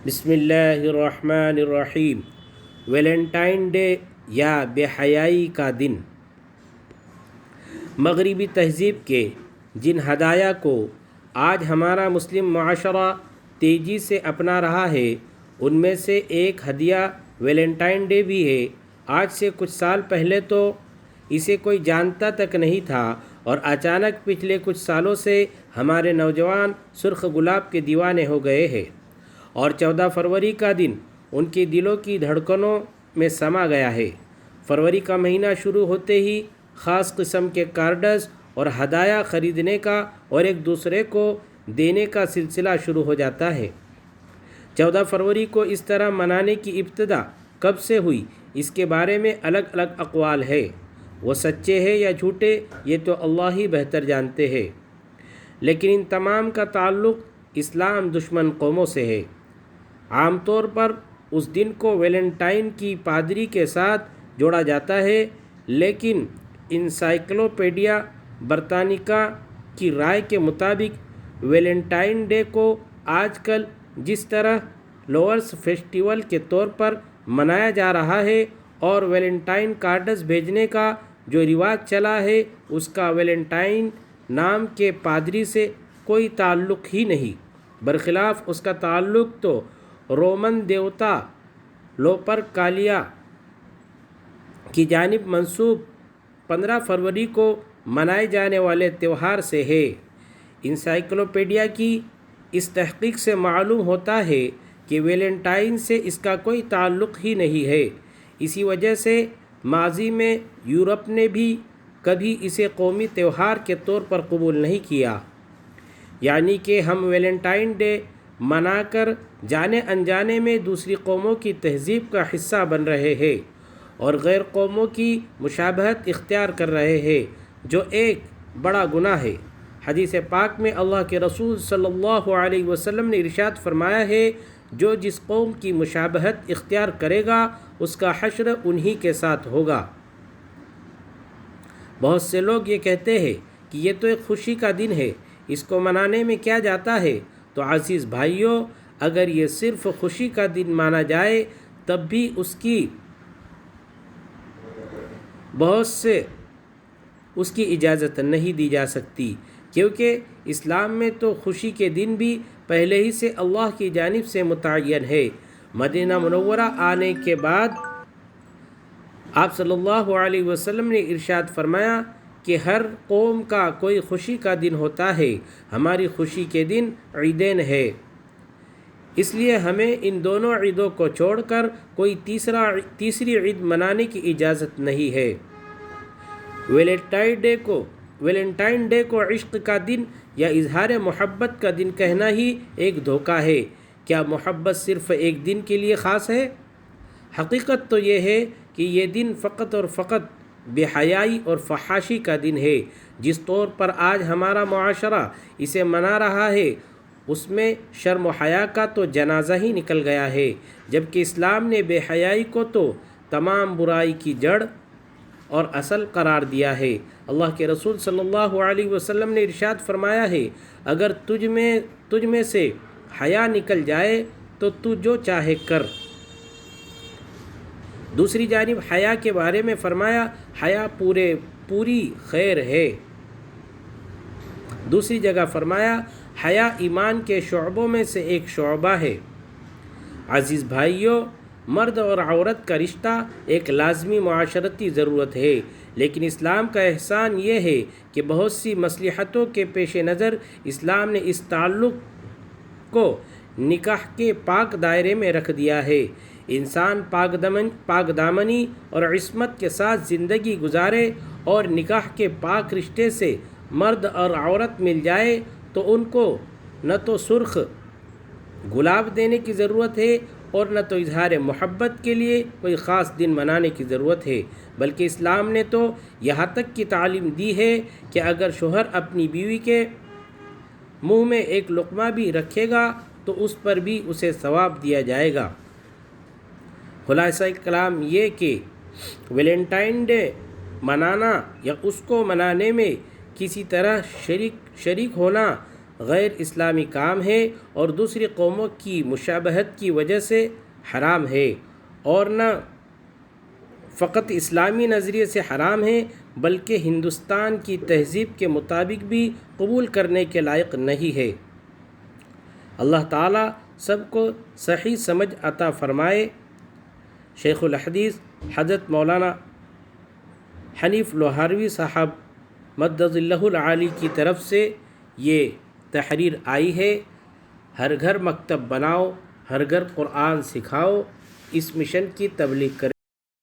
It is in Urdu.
بسم اللہ الرحمن الرحیم۔ ویلنٹائن ڈے یا بے حیائی کا دن مغربی تہذیب کے جن ہدایہ کو آج ہمارا مسلم معاشرہ تیزی سے اپنا رہا ہے ان میں سے ایک ہدیہ ویلنٹائن ڈے بھی ہے۔ آج سے کچھ سال پہلے تو اسے کوئی جانتا تک نہیں تھا اور اچانک پچھلے کچھ سالوں سے ہمارے نوجوان سرخ گلاب کے دیوانے ہو گئے ہیں اور 14 فروری کا دن ان کے دلوں کی دھڑکنوں میں سما گیا ہے۔ فروری کا مہینہ شروع ہوتے ہی خاص قسم کے کارڈز اور ہدایہ خریدنے کا اور ایک دوسرے کو دینے کا سلسلہ شروع ہو جاتا ہے۔ 14 فروری کو اس طرح منانے کی ابتدا کب سے ہوئی اس کے بارے میں الگ الگ اقوال ہے۔ وہ سچے ہیں یا جھوٹے یہ تو اللہ ہی بہتر جانتے ہیں، لیکن ان تمام کا تعلق اسلام دشمن قوموں سے ہے۔ عام طور پر اس دن کو ویلنٹائن کی پادری کے ساتھ جوڑا جاتا ہے، لیکن انسائکلوپیڈیا برٹانیکا کی رائے کے مطابق ویلنٹائن ڈے کو آج کل جس طرح لورس فیسٹیول کے طور پر منایا جا رہا ہے اور ویلنٹائن کارڈز بھیجنے کا جو رواج چلا ہے اس کا ویلنٹائن نام کے پادری سے کوئی تعلق ہی نہیں، برخلاف اس کا تعلق تو رومن دیوتا لوپرکالیا کی جانب منسوب 15 فروری کو منائے جانے والے تہوار سے ہے۔ انسائکلوپیڈیا کی اس تحقیق سے معلوم ہوتا ہے کہ ویلنٹائن سے اس کا کوئی تعلق ہی نہیں ہے۔ اسی وجہ سے ماضی میں یورپ نے بھی کبھی اسے قومی تہوار کے طور پر قبول نہیں کیا، یعنی کہ ہم ویلنٹائن ڈے منا کر جانے انجانے میں دوسری قوموں کی تہذیب کا حصہ بن رہے ہیں اور غیر قوموں کی مشابہت اختیار کر رہے ہیں، جو ایک بڑا گناہ ہے۔ حدیث پاک میں اللہ کے رسول صلی اللہ علیہ وسلم نے ارشاد فرمایا ہے، جو جس قوم کی مشابہت اختیار کرے گا اس کا حشر انہی کے ساتھ ہوگا۔ بہت سے لوگ یہ کہتے ہیں کہ یہ تو ایک خوشی کا دن ہے، اس کو منانے میں کیا جاتا ہے؟ تو عزیز بھائیوں، اگر یہ صرف خوشی کا دن مانا جائے تب بھی اس کی اجازت نہیں دی جا سکتی، کیونکہ اسلام میں تو خوشی کے دن بھی پہلے ہی سے اللہ کی جانب سے متعین ہے۔ مدینہ منورہ آنے کے بعد آپ صلی اللہ علیہ وسلم نے ارشاد فرمایا کہ ہر قوم کا کوئی خوشی کا دن ہوتا ہے، ہماری خوشی کے دن عیدین ہے، اس لیے ہمیں ان دونوں عیدوں کو چھوڑ کر کوئی تیسری عید منانے کی اجازت نہیں ہے۔ ویلنٹائن ڈے کو عشق کا دن یا اظہار محبت کا دن کہنا ہی ایک دھوکہ ہے۔ کیا محبت صرف ایک دن کے لیے خاص ہے؟ حقیقت تو یہ ہے کہ یہ دن فقط اور فقط بے حیائی اور فحاشی کا دن ہے۔ جس طور پر آج ہمارا معاشرہ اسے منا رہا ہے اس میں شرم و حیا کا تو جنازہ ہی نکل گیا ہے، جبکہ اسلام نے بے حیائی کو تو تمام برائی کی جڑ اور اصل قرار دیا ہے۔ اللہ کے رسول صلی اللہ علیہ وسلم نے ارشاد فرمایا ہے، اگر تجھ میں سے حیا نکل جائے تو تو جو چاہے کر۔ دوسری جانب حیا کے بارے میں فرمایا، حیا پوری خیر ہے۔ دوسری جگہ فرمایا، حیا ایمان کے شعبوں میں سے ایک شعبہ ہے۔ عزیز بھائیوں، مرد اور عورت کا رشتہ ایک لازمی معاشرتی ضرورت ہے، لیکن اسلام کا احسان یہ ہے کہ بہت سی مصلحتوں کے پیش نظر اسلام نے اس تعلق کو نکاح کے پاک دائرے میں رکھ دیا ہے۔ انسان پاک دامنی اور عصمت کے ساتھ زندگی گزارے اور نکاح کے پاک رشتے سے مرد اور عورت مل جائے تو ان کو نہ تو سرخ گلاب دینے کی ضرورت ہے اور نہ تو اظہار محبت کے لیے کوئی خاص دن منانے کی ضرورت ہے، بلکہ اسلام نے تو یہاں تک کی تعلیم دی ہے کہ اگر شوہر اپنی بیوی کے منہ میں ایک لقمہ بھی رکھے گا تو اس پر بھی اسے ثواب دیا جائے گا۔ خلاصہ کلام یہ کہ ویلنٹائن ڈے منانا یا اس کو منانے میں کسی طرح شریک ہونا غیر اسلامی کام ہے اور دوسری قوموں کی مشابہت کی وجہ سے حرام ہے، اور نہ فقط اسلامی نظریے سے حرام ہے بلکہ ہندوستان کی تہذیب کے مطابق بھی قبول کرنے کے لائق نہیں ہے۔ اللہ تعالیٰ سب کو صحیح سمجھ عطا فرمائے۔ شیخ الحدیث حضرت مولانا حنیف لوہاروی صاحب مدد اللہ العالی کی طرف سے یہ تحریر آئی ہے۔ ہر گھر مکتب بناؤ، ہر گھر قرآن سکھاؤ، اس مشن کی تبلیغ کریں۔